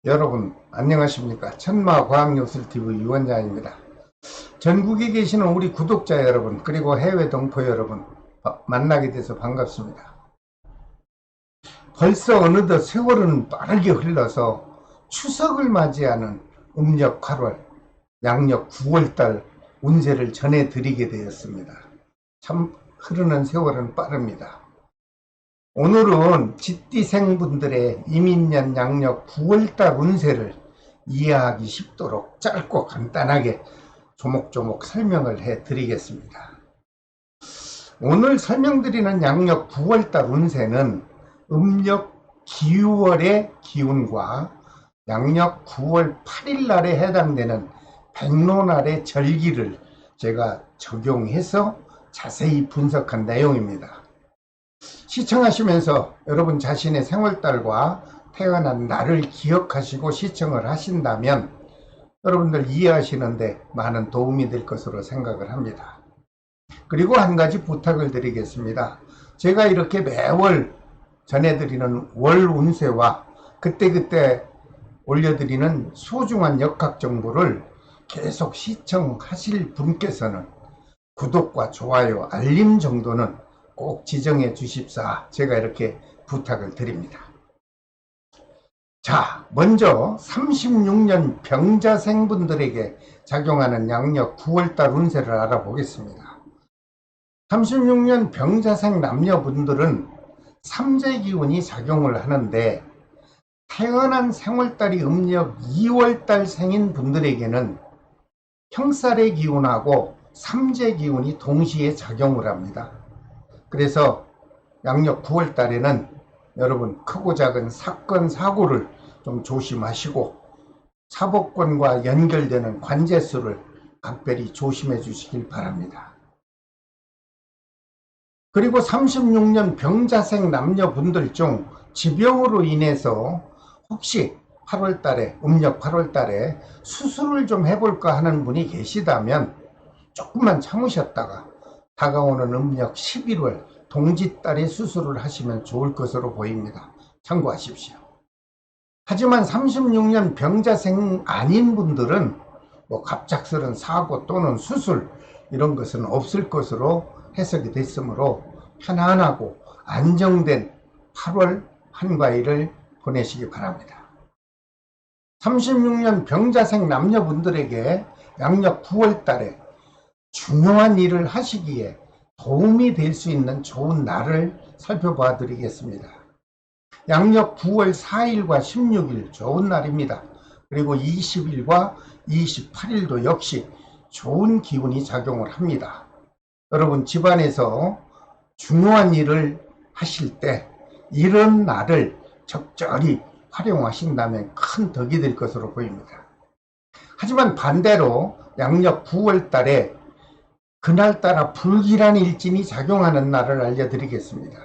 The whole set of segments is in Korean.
여러분 안녕하십니까? 천마과학요술TV 유원장입니다. 전국에 계시는 우리 구독자 여러분 그리고 해외 동포 여러분 만나게 돼서 반갑습니다. 벌써 어느덧 세월은 빠르게 흘러서 추석을 맞이하는 음력 8월, 양력 9월달 운세를 전해드리게 되었습니다. 참 흐르는 세월은 빠릅니다. 오늘은 쥐띠생분들의 이민년 양력 9월달 운세를 이해하기 쉽도록 짧고 간단하게 조목조목 설명을 해 드리겠습니다. 오늘 설명드리는 양력 9월달 운세는 음력 기월의 기운과 양력 9월 8일 날에 해당되는 백로날의 절기를 제가 적용해서 자세히 분석한 내용입니다. 시청하시면서 여러분 자신의 생월달과 태어난 날을 기억하시고 시청을 하신다면 여러분들 이해하시는데 많은 도움이 될 것으로 생각을 합니다. 그리고 한 가지 부탁을 드리겠습니다. 제가 이렇게 매월 전해드리는 월 운세와 그때그때 올려드리는 소중한 역학 정보를 계속 시청하실 분께서는 구독과 좋아요, 알림 정도는 꼭 지정해 주십사 제가 이렇게 부탁을 드립니다. 자, 먼저 36년 병자생분들에게 작용하는 양력 9월달 운세를 알아보겠습니다. 36년 병자생 남녀분들은 삼재기운이 작용을 하는데 태어난 생월달이 음력 2월달 생인 분들에게는 형살의 기운하고 삼재기운이 동시에 작용을 합니다. 그래서 양력 9월 달에는 여러분 크고 작은 사건 사고를 좀 조심하시고 사법권과 연결되는 관제수를 각별히 조심해 주시길 바랍니다. 그리고 36년 병자생 남녀분들 중 지병으로 인해서 혹시 8월 달에 음력 8월 달에 수술을 좀 해볼까 하는 분이 계시다면 조금만 참으셨다가 다가오는 음력 11월 동짓달에 수술을 하시면 좋을 것으로 보입니다. 참고하십시오. 하지만 36년 병자생 아닌 분들은 갑작스런 사고 또는 수술 이런 것은 없을 것으로 해석이 됐으므로 편안하고 안정된 8월 한가위를 보내시기 바랍니다. 36년 병자생 남녀분들에게 양력 9월 달에 중요한 일을 하시기에 도움이 될 수 있는 좋은 날을 살펴봐 드리겠습니다. 양력 9월 4일과 16일 좋은 날입니다. 그리고 20일과 28일도 역시 좋은 기운이 작용을 합니다. 여러분 집안에서 중요한 일을 하실 때 이런 날을 적절히 활용하신다면 큰 덕이 될 것으로 보입니다. 하지만 반대로 양력 9월 달에 그날따라 불길한 일진이 작용하는 날을 알려드리겠습니다.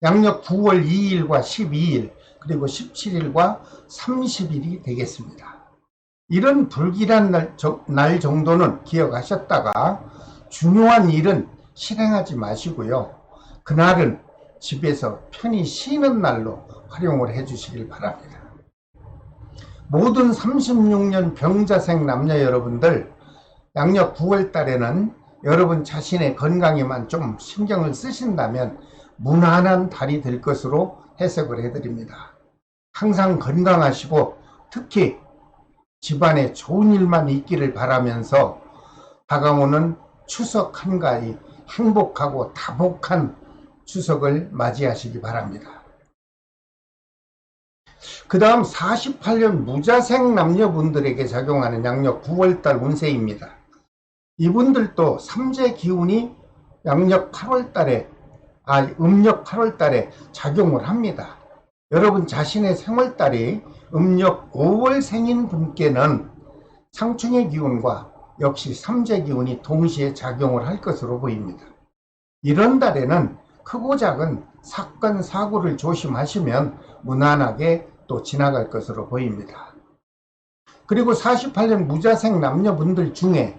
양력 9월 2일과 12일 그리고 17일과 30일이 되겠습니다. 이런 불길한 날 정도는 기억하셨다가 중요한 일은 실행하지 마시고요. 그날은 집에서 편히 쉬는 날로 활용을 해 주시길 바랍니다. 모든 36년 병자생 남녀 여러분들 양력 9월 달에는 여러분 자신의 건강에만 좀 신경을 쓰신다면 무난한 달이 될 것으로 해석을 해드립니다. 항상 건강하시고 특히 집안에 좋은 일만 있기를 바라면서 다가오는 추석 한가위 행복하고 다복한 추석을 맞이하시기 바랍니다. 그 다음 48년 무자생 남녀분들에게 작용하는 양력 9월달 운세입니다. 이분들도 삼재 기운이 양력 8월달에 음력 8월달에 작용을 합니다. 여러분 자신의 생월달이 음력 5월 생인 분께는 상충의 기운과 역시 삼재 기운이 동시에 작용을 할 것으로 보입니다. 이런 달에는 크고 작은 사건 사고를 조심하시면 무난하게 또 지나갈 것으로 보입니다. 그리고 48년 무자생 남녀분들 중에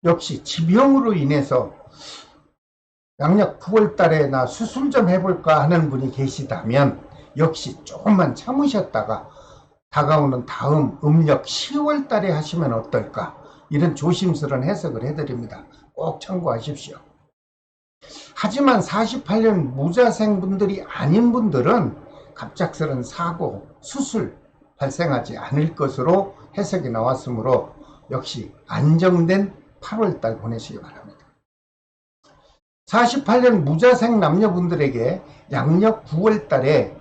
역시 지병으로 인해서 양력 9월 달에 나 수술 좀 해볼까 하는 분이 계시다면 역시 조금만 참으셨다가 다가오는 다음 음력 10월 달에 하시면 어떨까? 이런 조심스러운 해석을 해드립니다. 꼭 참고하십시오. 하지만 48년 무자생분들이 아닌 분들은 갑작스런 사고, 수술 발생하지 않을 것으로 해석이 나왔으므로 역시 안정된 8월달 보내시기 바랍니다. 48년 무자생 남녀분들에게 양력 9월달에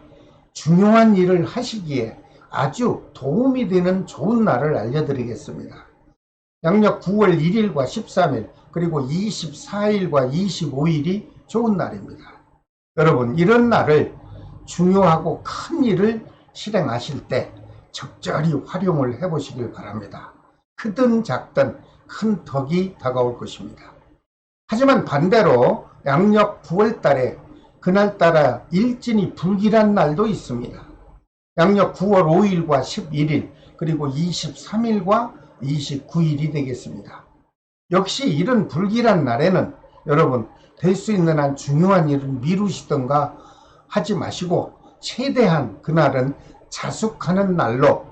중요한 일을 하시기에 아주 도움이 되는 좋은 날을 알려드리겠습니다. 양력 9월 1일과 13일 그리고 24일과 25일이 좋은 날입니다. 여러분, 이런 날을 중요하고 큰 일을 실행하실 때 적절히 활용을 해보시길 바랍니다. 크든 작든 큰 덕이 다가올 것입니다. 하지만 반대로 양력 9월 달에 그날따라 일진이 불길한 날도 있습니다. 양력 9월 5일과 11일 그리고 23일과 29일이 되겠습니다. 역시 이런 불길한 날에는 여러분 될 수 있는 한 중요한 일을 미루시던가 하지 마시고 최대한 그날은 자숙하는 날로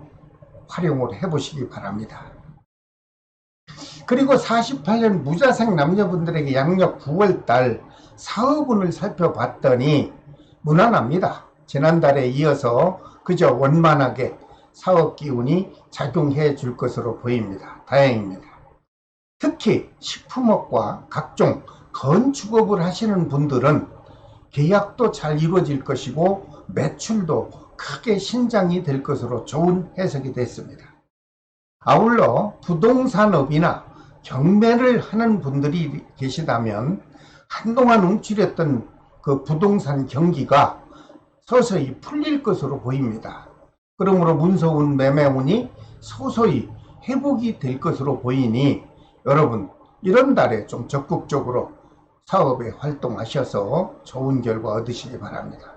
활용을 해보시기 바랍니다. 그리고 48년 무자생 남녀분들에게 양력 9월달 사업운을 살펴봤더니 무난합니다. 지난달에 이어서 그저 원만하게 사업 기운이 작용해 줄 것으로 보입니다. 다행입니다. 특히 식품업과 각종 건축업을 하시는 분들은 계약도 잘 이루어질 것이고 매출도 크게 신장이 될 것으로 좋은 해석이 됐습니다. 아울러 부동산업이나 경매를 하는 분들이 계시다면 한동안 움츠렸던 그 부동산 경기가 서서히 풀릴 것으로 보입니다. 그러므로 문서운 매매운이 서서히 회복이 될 것으로 보이니 여러분 이런 달에 좀 적극적으로 사업에 활동하셔서 좋은 결과 얻으시기 바랍니다.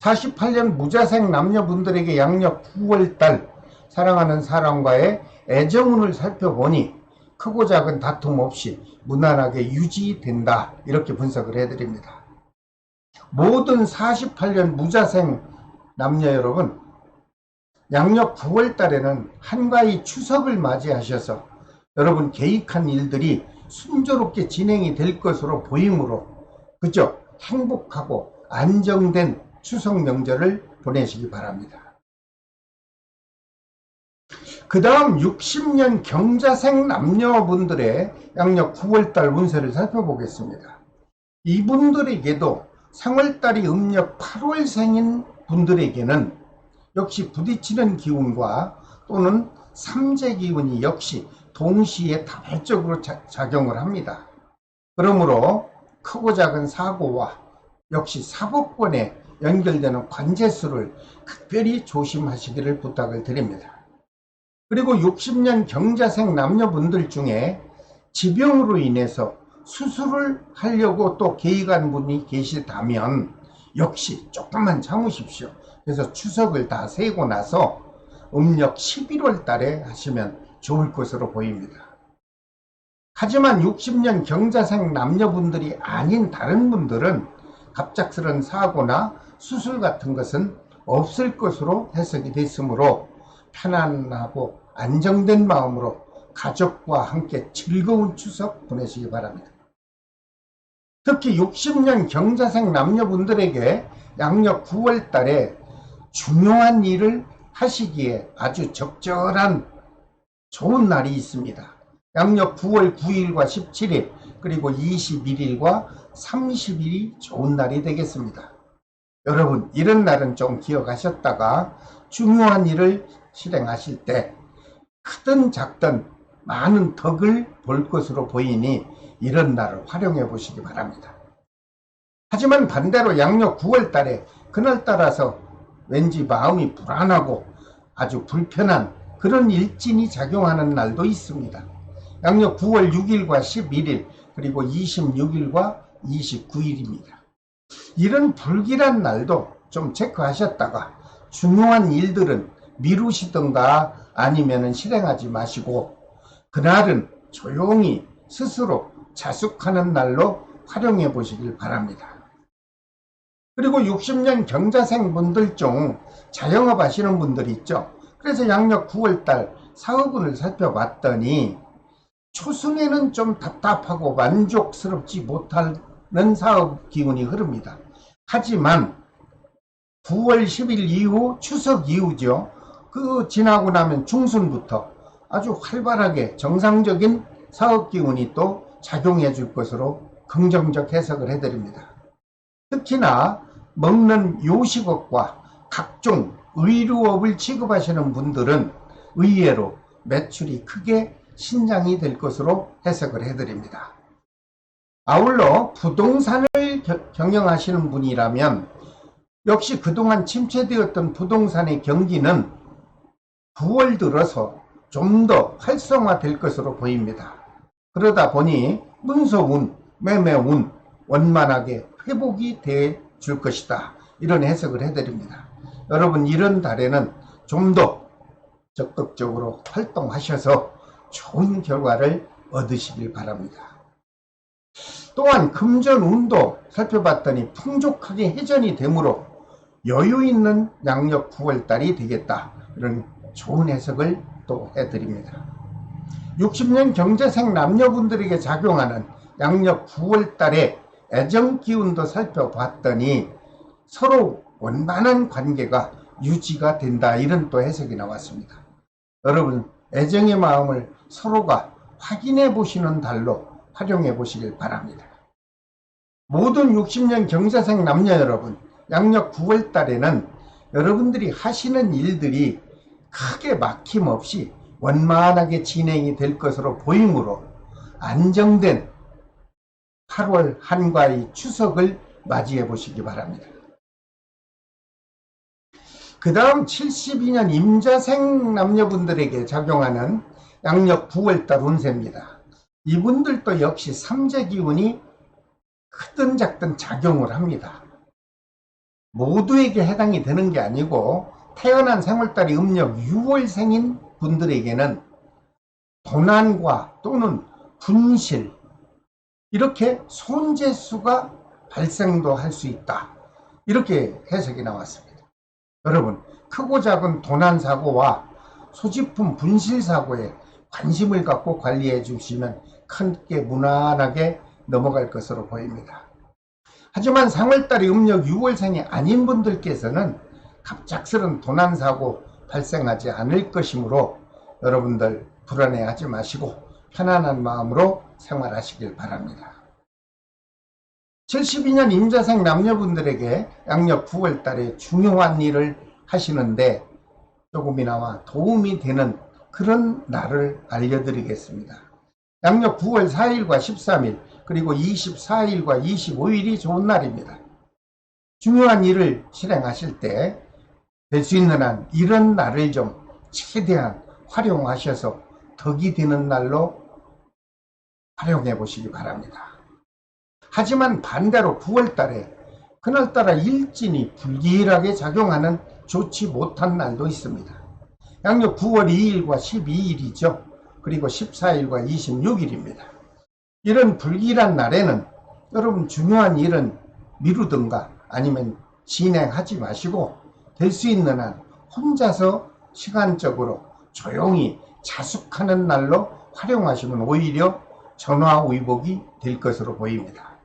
48년 무자생 남녀분들에게 양력 9월달 사랑하는 사람과의 애정운을 살펴보니 크고 작은 다툼 없이 무난하게 유지된다, 이렇게 분석을 해드립니다. 모든 48년 무자생 남녀 여러분, 양력 9월달에는 한가히 추석을 맞이하셔서 여러분 계획한 일들이 순조롭게 진행이 될 것으로 보이므로 그저 행복하고 안정된 추석 명절을 보내시기 바랍니다. 그 다음 60년 경자생 남녀분들의 양력 9월달 운세를 살펴보겠습니다. 이분들에게도 상월달이 음력 8월생인 분들에게는 역시 부딪히는 기운과 또는 삼재 기운이 역시 동시에 다발적으로 작용을 합니다. 그러므로 크고 작은 사고와 역시 사법권에 연결되는 관제수를 특별히 조심하시기를 부탁을 드립니다. 그리고 60년 경자생 남녀분들 중에 지병으로 인해서 수술을 하려고 또 계획한 분이 계시다면 역시 조금만 참으십시오. 그래서 추석을 다 세고 나서 음력 11월 달에 하시면 좋을 것으로 보입니다. 하지만 60년 경자생 남녀분들이 아닌 다른 분들은 갑작스런 사고나 수술 같은 것은 없을 것으로 해석이 됐으므로 편안하고 안정된 마음으로 가족과 함께 즐거운 추석 보내시기 바랍니다. 특히 60년 경자생 남녀분들에게 양력 9월 달에 중요한 일을 하시기에 아주 적절한 좋은 날이 있습니다. 양력 9월 9일과 17일 그리고 21일과 30일이 좋은 날이 되겠습니다. 여러분 이런 날은 좀 기억하셨다가 중요한 일을 실행하실 때 크든 작든 많은 덕을 볼 것으로 보이니 이런 날을 활용해 보시기 바랍니다. 하지만 반대로 양력 9월 달에 그날따라서 왠지 마음이 불안하고 아주 불편한 그런 일진이 작용하는 날도 있습니다. 양력 9월 6일과 11일 그리고 26일과 29일입니다. 이런 불길한 날도 좀 체크하셨다가 중요한 일들은 미루시던가 아니면 실행하지 마시고 그날은 조용히 스스로 자숙하는 날로 활용해 보시길 바랍니다. 그리고 60년 경자생 분들 중 자영업 하시는 분들 있죠. 그래서 양력 9월달 사업운을 살펴봤더니 초순에는 좀 답답하고 만족스럽지 못하는 사업 기운이 흐릅니다. 하지만 9월 10일 이후 추석 이후죠. 그 지나고 나면 중순부터 아주 활발하게 정상적인 사업 기운이 또 작용해 줄 것으로 긍정적 해석을 해드립니다. 특히나 먹는 요식업과 각종 의류업을 취급하시는 분들은 의외로 매출이 크게 신장이 될 것으로 해석을 해드립니다. 아울러 부동산을 경영하시는 분이라면 역시 그동안 침체되었던 부동산의 경기는 9월 들어서 좀 더 활성화될 것으로 보입니다. 그러다 보니 문서운, 매매운 원만하게 회복이 돼 줄 것이다. 이런 해석을 해드립니다. 여러분 이런 달에는 좀 더 적극적으로 활동하셔서 좋은 결과를 얻으시길 바랍니다. 또한 금전운도 살펴봤더니 풍족하게 해전이 되므로 여유 있는 양력 9월달이 되겠다. 이런 좋은 해석을 또 해드립니다. 60년 경제생 남녀분들에게 작용하는 양력 9월달의 애정기운도 살펴봤더니 서로 원만한 관계가 유지가 된다. 이런 또 해석이 나왔습니다. 여러분 애정의 마음을 서로가 확인해 보시는 달로 활용해 보시길 바랍니다. 모든 60년 경제생 남녀 여러분, 양력 9월 달에는 여러분들이 하시는 일들이 크게 막힘없이 원만하게 진행이 될 것으로 보이므로 안정된 8월 한가위 추석을 맞이해 보시기 바랍니다. 그 다음 72년 임자생 남녀분들에게 작용하는 양력 9월달 운세입니다. 이분들도 역시 삼재기운이 크든 작든 작용을 합니다. 모두에게 해당이 되는 게 아니고 태어난 생월달이 음력 6월생인 분들에게는 도난과 또는 분실 이렇게 손재수가 발생도 할 수 있다. 이렇게 해석이 나왔습니다. 여러분 크고 작은 도난사고와 소지품 분실사고에 관심을 갖고 관리해 주시면 크게 무난하게 넘어갈 것으로 보입니다. 하지만 상월달이 음력 6월생이 아닌 분들께서는 갑작스런 도난사고 발생하지 않을 것이므로 여러분들 불안해하지 마시고 편안한 마음으로 생활하시길 바랍니다. 72년 임자생 남녀분들에게 양력 9월달에 중요한 일을 하시는데 조금이나마 도움이 되는 그런 날을 알려드리겠습니다. 양력 9월 4일과 13일 그리고 24일과 25일이 좋은 날입니다. 중요한 일을 실행하실 때 될 수 있는 한 이런 날을 좀 최대한 활용하셔서 덕이 되는 날로 활용해 보시기 바랍니다. 하지만 반대로 9월달에 그날따라 일진이 불길하게 작용하는 좋지 못한 날도 있습니다. 양력 9월 2일과 12일이죠. 그리고 14일과 26일입니다. 이런 불길한 날에는 여러분 중요한 일은 미루든가 아니면 진행하지 마시고 될 수 있는 한 혼자서 시간적으로 조용히 자숙하는 날로 활용하시면 오히려 전화위복이 될 것으로 보입니다.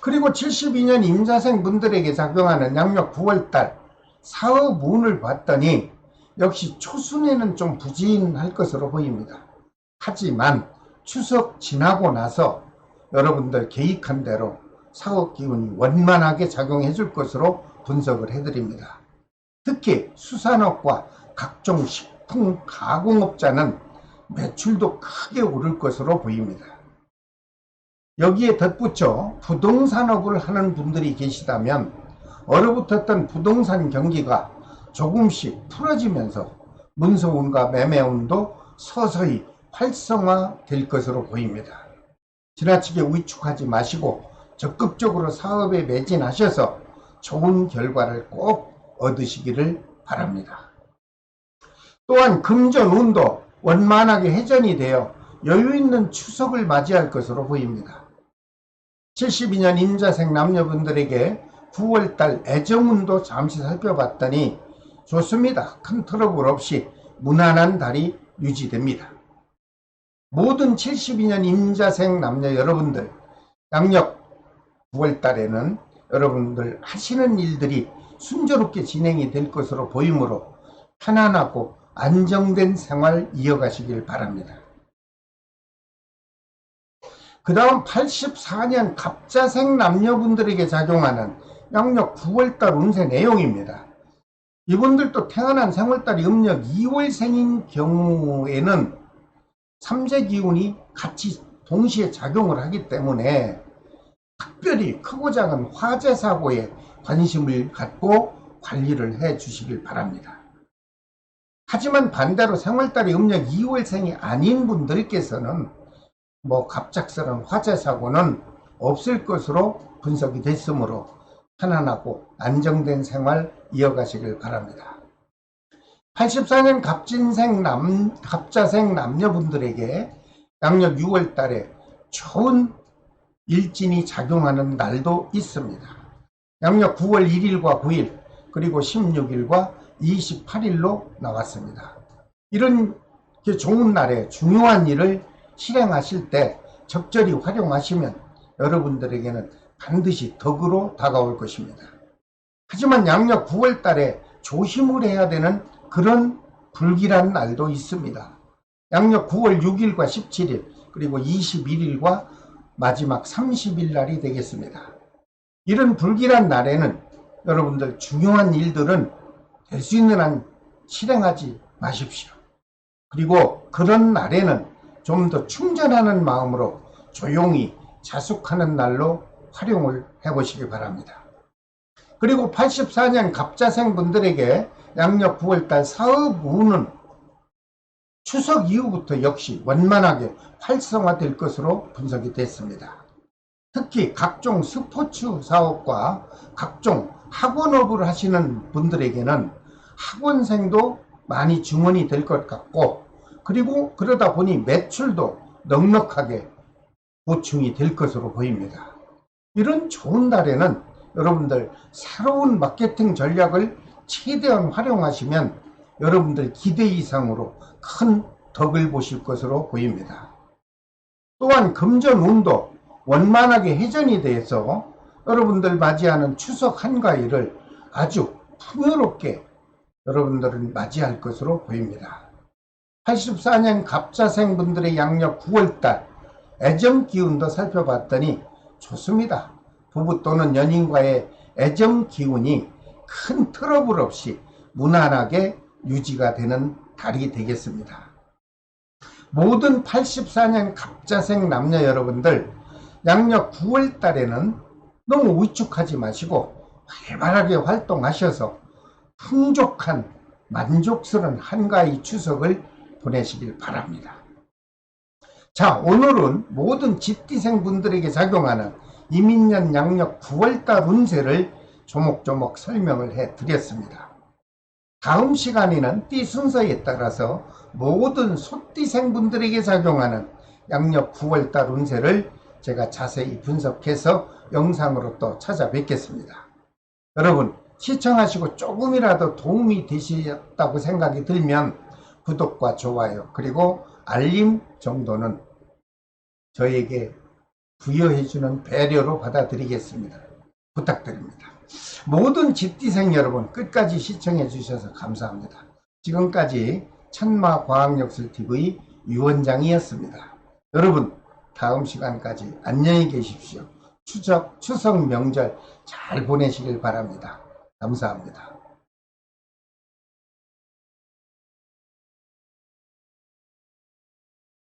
그리고 72년 임자생 분들에게 작용하는 양력 9월달 사업운을 봤더니 역시 초순에는 좀 부진할 것으로 보입니다. 하지만 추석 지나고 나서 여러분들 계획한 대로 사업 기운이 원만하게 작용해 줄 것으로 분석을 해드립니다. 특히 수산업과 각종 식품 가공업자는 매출도 크게 오를 것으로 보입니다. 여기에 덧붙여 부동산업을 하는 분들이 계시다면 얼어붙었던 부동산 경기가 조금씩 풀어지면서 문서운과 매매운도 서서히 활성화될 것으로 보입니다. 지나치게 위축하지 마시고 적극적으로 사업에 매진하셔서 좋은 결과를 꼭 얻으시기를 바랍니다. 또한 금전운도 원만하게 회전이 되어 여유있는 추석을 맞이할 것으로 보입니다. 72년 임자생 남녀분들에게 9월달 애정운도 잠시 살펴봤더니 좋습니다. 큰 트러블 없이 무난한 달이 유지됩니다. 모든 72년 임자생 남녀 여러분들, 양력 9월 달에는 여러분들 하시는 일들이 순조롭게 진행이 될 것으로 보이므로 편안하고 안정된 생활 이어가시길 바랍니다. 그 다음 84년 갑자생 남녀분들에게 작용하는 양력 9월달 운세 내용입니다. 이분들도 태어난 생월달이 음력 2월생인 경우에는 삼재 기운이 같이 동시에 작용을 하기 때문에 특별히 크고 작은 화재 사고에 관심을 갖고 관리를 해 주시길 바랍니다. 하지만 반대로 생월달이 음력 2월생이 아닌 분들께서는 갑작스러운 화재 사고는 없을 것으로 분석이 됐으므로 편안하고 안정된 생활 이어가시길 바랍니다. 84년 갑자생 남녀분들에게 양력 6월 달에 좋은 일진이 작용하는 날도 있습니다. 양력 9월 1일과 9일 그리고 16일과 28일로 나왔습니다. 이런 좋은 날에 중요한 일을 실행하실 때 적절히 활용하시면 여러분들에게는 반드시 덕으로 다가올 것입니다. 하지만 양력 9월 달에 조심을 해야 되는 그런 불길한 날도 있습니다. 양력 9월 6일과 17일 그리고 21일과 마지막 30일 날이 되겠습니다. 이런 불길한 날에는 여러분들 중요한 일들은 될 수 있는 한 실행하지 마십시오. 그리고 그런 날에는 좀 더 충전하는 마음으로 조용히 자숙하는 날로 활용을 해보시기 바랍니다. 그리고 84년 갑자생 분들에게 양력 9월달 사업운은 추석 이후부터 역시 원만하게 활성화될 것으로 분석이 됐습니다. 특히 각종 스포츠 사업과 각종 학원업을 하시는 분들에게는 학원생도 많이 증원이 될 것 같고, 그리고 그러다 보니 매출도 넉넉하게 보충이 될 것으로 보입니다. 이런 좋은 날에는 여러분들 새로운 마케팅 전략을 최대한 활용하시면 여러분들 기대 이상으로 큰 덕을 보실 것으로 보입니다. 또한 금전운도 원만하게 회전이 돼서 여러분들 맞이하는 추석 한가위를 아주 풍요롭게 여러분들은 맞이할 것으로 보입니다. 84년 갑자생 분들의 양력 9월달 애정 기운도 살펴봤더니 좋습니다. 부부 또는 연인과의 애정 기운이 큰 트러블 없이 무난하게 유지가 되는 달이 되겠습니다. 모든 84년 갑자생 남녀 여러분들 양력 9월 달에는 너무 위축하지 마시고 활발하게 활동하셔서 풍족한 만족스러운 한가위 추석을 보내시길 바랍니다. 자, 오늘은 모든 쥐띠생 분들에게 작용하는 이민년 양력 9월달 운세를 조목조목 설명을 해 드렸습니다. 다음 시간에는 띠 순서에 따라서 모든 소띠생 분들에게 작용하는 양력 9월달 운세를 제가 자세히 분석해서 영상으로 또 찾아뵙겠습니다. 여러분, 시청하시고 조금이라도 도움이 되셨다고 생각이 들면 구독과 좋아요 그리고 알림 정도는 저에게 부여해주는 배려로 받아들이겠습니다. 부탁드립니다. 모든 쥐띠생 여러분 끝까지 시청해 주셔서 감사합니다. 지금까지 천마과학역술TV 유원장이었습니다. 여러분, 다음 시간까지 안녕히 계십시오. 추석 명절 잘 보내시길 바랍니다. 감사합니다.